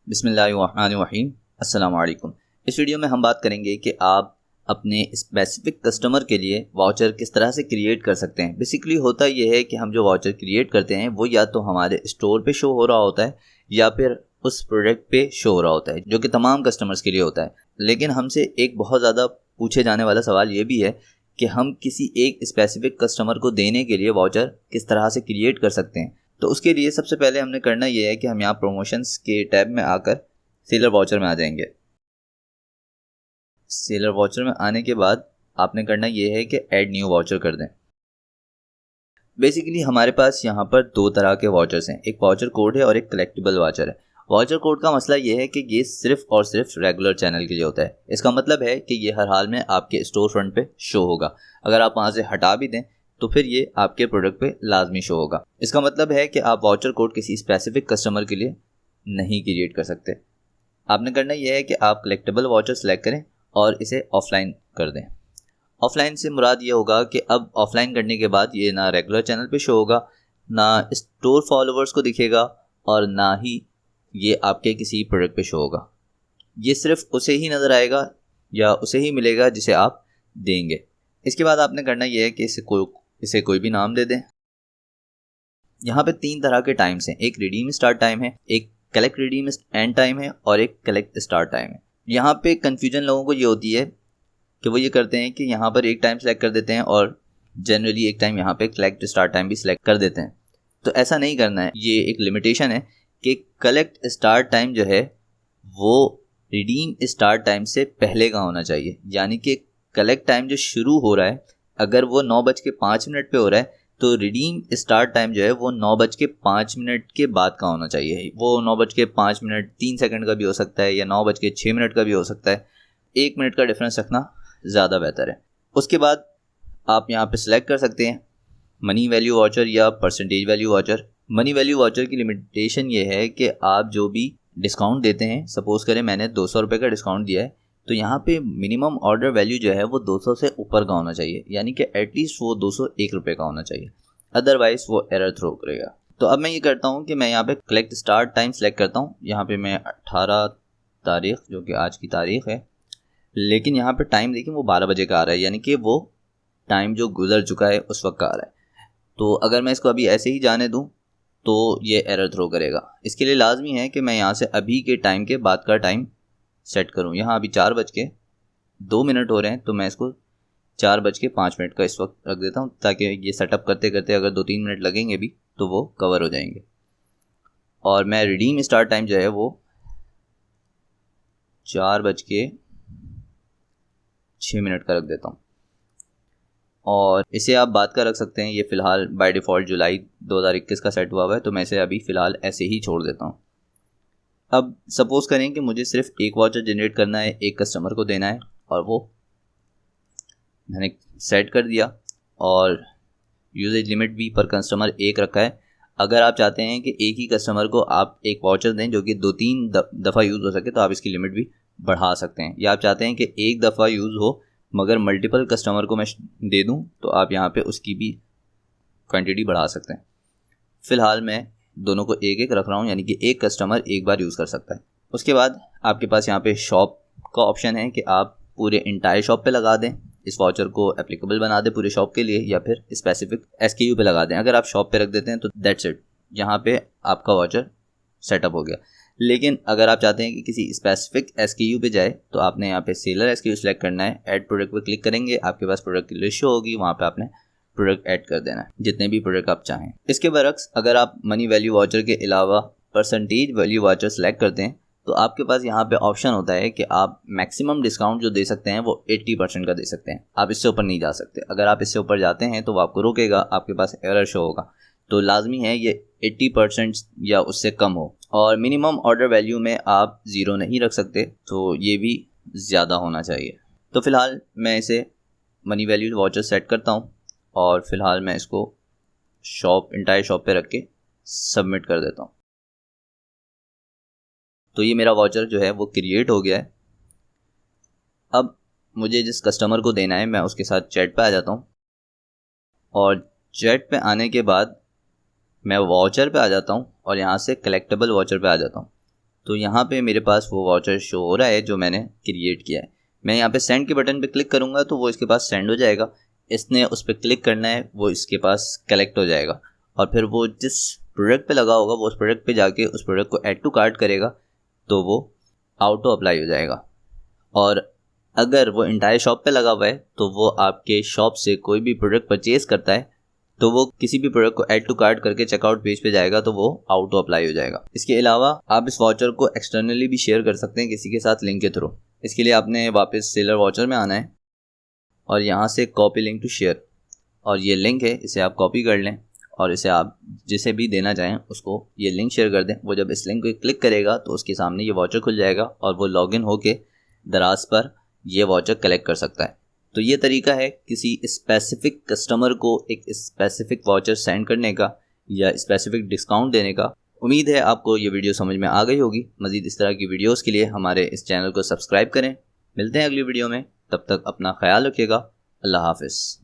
बिस्मिल्लाहिर्रहमानिर्रहीम। अस्सलाम वालेकुम। इस वीडियो में हम बात करेंगे कि आप अपने स्पेसिफिक कस्टमर के लिए वाउचर किस तरह से क्रिएट कर सकते हैं। बेसिकली होता यह है कि हम जो वाउचर क्रिएट करते हैं वो या तो हमारे स्टोर पे शो हो रहा होता है या फिर उस प्रोडक्ट पे शो हो रहा होता है, जो कि तमाम कस्टमर्स के लिए होता है। लेकिन हमसे एक बहुत ज़्यादा पूछे जाने वाला सवाल ये भी है कि हम किसी एक स्पेसिफिक कस्टमर को देने के लिए वाउचर किस तरह से क्रिएट कर सकते हैं। तो उसके लिए सबसे पहले हमने करना ये है कि हम यहाँ प्रमोशंस के टैब में आकर सेलर वाउचर में आ जाएंगे। सेलर वाउचर में आने के बाद आपने करना ये है कि ऐड न्यू वाउचर कर दें। बेसिकली हमारे पास यहाँ पर दो तरह के वाउचर्स हैं, एक वाउचर कोड है और एक कलेक्टिबल वाउचर है। वाउचर कोड का मसला ये है कि ये सिर्फ और सिर्फ रेगुलर चैनल के लिए होता है। इसका मतलब है कि ये हर हाल में आपके स्टोर फ्रंट पे शो होगा। अगर आप वहाँ से हटा भी दें तो फिर ये आपके प्रोडक्ट पे लाजमी शो होगा। इसका मतलब है कि आप वाउचर कोड किसी स्पेसिफिक कस्टमर के लिए नहीं क्रिएट कर सकते। आपने करना यह है कि आप कलेक्टिबल वाउचर सेलेक्ट करें और इसे ऑफलाइन कर दें। ऑफलाइन से मुराद ये होगा कि अब ऑफलाइन करने के बाद ये ना रेगुलर चैनल पे शो होगा, ना स्टोर फॉलोवर्स को दिखेगा और ना ही ये आपके किसी प्रोडक्ट पे शो होगा। ये सिर्फ उसे ही नज़र आएगा या उसे ही मिलेगा जिसे आप देंगे। इसके बाद आपने करना यह है कि इसे कोई भी नाम दे दें। यहाँ पे तीन तरह के टाइम्स हैं, एक रिडीम स्टार्ट टाइम है, एक कलेक्ट रिडीम एंड टाइम है और एक कलेक्ट स्टार्ट टाइम है। यहाँ पे कन्फ्यूजन लोगों को ये होती है कि वो ये करते हैं कि यहाँ पर एक टाइम सेलेक्ट कर देते हैं और जनरली एक टाइम यहाँ पे कलेक्ट स्टार्ट टाइम भी सिलेक्ट कर देते हैं। तो ऐसा नहीं करना है। ये एक लिमिटेशन है कि कलेक्ट स्टार्ट टाइम जो है वो रिडीम स्टार्ट टाइम से पहले का होना चाहिए। यानी कि कलेक्ट टाइम जो शुरू हो रहा है अगर वो 9:05 पे हो रहा है तो रिडीम स्टार्ट टाइम जो है वो 9:05 के बाद का होना चाहिए। वो 9:05 का भी हो सकता है या 9:06 का भी हो सकता है। 1 मिनट का डिफरेंस रखना ज़्यादा बेहतर है। उसके बाद आप यहाँ पे सिलेक्ट कर सकते हैं मनी वैल्यू वाउचर या percentage value voucher. Money value voucher की लिमिटेशन ये है कि आप जो भी डिस्काउंट देते हैं, सपोज करें मैंने 200 रुपये का डिस्काउंट दिया है तो यहाँ पे मिनिमम ऑर्डर वैल्यू जो है वो 200 से ऊपर का होना चाहिए। यानी कि एटलीस्ट वो 201 रुपये का होना चाहिए, अदरवाइज वो एरर थ्रो करेगा। तो अब मैं ये करता हूँ कि मैं यहाँ पे कलेक्ट स्टार्ट टाइम सेलेक्ट करता हूँ। यहाँ पे मैं 18 तारीख जो कि आज की तारीख है, लेकिन यहाँ पे टाइम देखिए वो 12 बजे का आ रहा है, यानी कि वो टाइम जो गुजर चुका है उस वक्त का आ रहा है। तो अगर मैं इसको अभी ऐसे ही जाने दूँ तो ये एरर थ्रो करेगा। इसके लिए लाजमी है कि मैं यहाँ से अभी के टाइम के बाद का टाइम सेट करूँ। यहाँ अभी 4:02 हो रहे हैं तो मैं इसको 4:05 का इस वक्त रख देता हूँ, ताकि ये सेटअप करते करते अगर 2-3 मिनट लगेंगे भी तो वो कवर हो जाएंगे। और मैं रिडीम स्टार्ट टाइम जो है वो 4:06 का रख देता हूँ। और इसे आप बाद का रख सकते हैं। ये फ़िलहाल बाय डिफ़ॉल्ट जुलाई 2021 का सेट हुआ है तो मैं इसे अभी फ़िलहाल ऐसे ही छोड़ देता हूँ। अब सपोज़ करें कि मुझे सिर्फ एक वाउचर जनरेट करना है, एक कस्टमर को देना है और वो मैंने सेट कर दिया और यूजेज लिमिट भी पर कस्टमर एक रखा है। अगर आप चाहते हैं कि एक ही कस्टमर को आप एक वाउचर दें जो कि 2-3 दफ़ा यूज़ हो सके तो आप इसकी लिमिट भी बढ़ा सकते हैं। या आप चाहते हैं कि एक दफ़ा यूज़ हो मगर मल्टीपल कस्टमर को मैं दे दूं तो आप यहाँ पे उसकी भी क्वांटिटी बढ़ा सकते हैं। फ़िलहाल मैं दोनों को एक एक रख रहा हूँ, यानी कि एक कस्टमर एक बार यूज़ कर सकता है। उसके बाद आपके पास यहाँ पे शॉप का ऑप्शन है कि आप पूरे इंटायर शॉप पे लगा दें, इस वाउचर को एप्लीकेबल बना दें पूरे शॉप के लिए, या फिर स्पेसिफिक SKU पे लगा दें। अगर आप शॉप पे रख देते हैं तो दैट्स इट, यहाँ पे आपका वाउचर सेटअप हो गया। लेकिन अगर आप चाहते हैं कि किसी स्पेसिफिक SKU पे जाए तो आपने यहाँ पे सेलर SKU सेलेक्ट करना है। ऐड प्रोडक्ट पे क्लिक करेंगे, आपके पास प्रोडक्ट की लिस्ट होगी, वहाँ पे आपने प्रोडक्ट ऐड कर देना है जितने भी प्रोडक्ट आप चाहें। इसके बरक्स अगर आप मनी वैल्यू वाउचर के अलावा परसेंटेज वैल्यू वाउचर सेलेक्ट करते हैं तो आपके पास यहाँ पे ऑप्शन होता है कि आप मैक्सिमम डिस्काउंट जो दे सकते हैं वो 80% का दे सकते हैं। आप इससे ऊपर नहीं जा सकते। अगर आप इससे ऊपर जाते हैं तो वो आपको रोकेगा, आपके पास एरर शो होगा। तो लाजमी है ये 80% या उससे कम हो। और मिनिमम ऑर्डर वैल्यू में आप 0 नहीं रख सकते, तो ये भी ज़्यादा होना चाहिए। तो फ़िलहाल मैं इसे मनी वैल्यू वाउचर सेट करता हूँ और फ़िलहाल मैं इसको इंटायर शॉप पे रख के सबमिट कर देता हूँ। तो ये मेरा वाउचर जो है वो क्रिएट हो गया है। अब मुझे जिस कस्टमर को देना है मैं उसके साथ चैट पे आ जाता हूँ और चैट पे आने के बाद मैं वाउचर पे आ जाता हूँ और यहाँ से कलेक्टेबल वाउचर पे आ जाता हूँ। तो यहाँ पे मेरे पास वो वाउचर शो हो रहा है जो मैंने क्रिएट किया है। मैं यहाँ पे सेंड के बटन पे क्लिक करूँगा तो वो इसके पास सेंड हो जाएगा। इसने उस पर क्लिक करना है, वो इसके पास कलेक्ट हो जाएगा और फिर वो जिस प्रोडक्ट पे लगा होगा वो उस प्रोडक्ट पे जाके उस प्रोडक्ट को ऐड टू कार्ट करेगा तो वो ऑटो अप्लाई हो जाएगा। और अगर वो इंटायर शॉप पे लगा हुआ है तो वो आपके शॉप से कोई भी प्रोडक्ट परचेज करता है तो वो किसी भी प्रोडक्ट को ऐड टू कार्ट करके चेकआउट पेज पे जाएगा तो वो ऑटो अप्लाई हो जाएगा। इसके अलावा आप इस वाउचर को एक्सटर्नली भी शेयर कर सकते हैं किसी के साथ लिंक के थ्रू। इसके लिए आपने वापस सेलर वाउचर में आना है और यहाँ से कॉपी लिंक टू शेयर, और ये लिंक है इसे आप कॉपी कर लें और इसे आप जिसे भी देना चाहें उसको ये लिंक शेयर कर दें। वो जब इस लिंक को क्लिक करेगा तो उसके सामने ये वाउचर खुल जाएगा और वो लॉगिन होके दराज पर ये वाउचर कलेक्ट कर सकता है। तो ये तरीका है किसी स्पेसिफिक कस्टमर को एक स्पेसिफिक वाउचर सेंड करने का या स्पेसिफिक डिस्काउंट देने का। उम्मीद है आपको ये वीडियो समझ में आ गई होगी। मज़ीद इस तरह की वीडियोस के लिए हमारे इस चैनल को सब्सक्राइब करें। मिलते हैं अगली वीडियो में, तब तक अपना ख्याल रखिएगा। अल्लाह हाफ़िज़।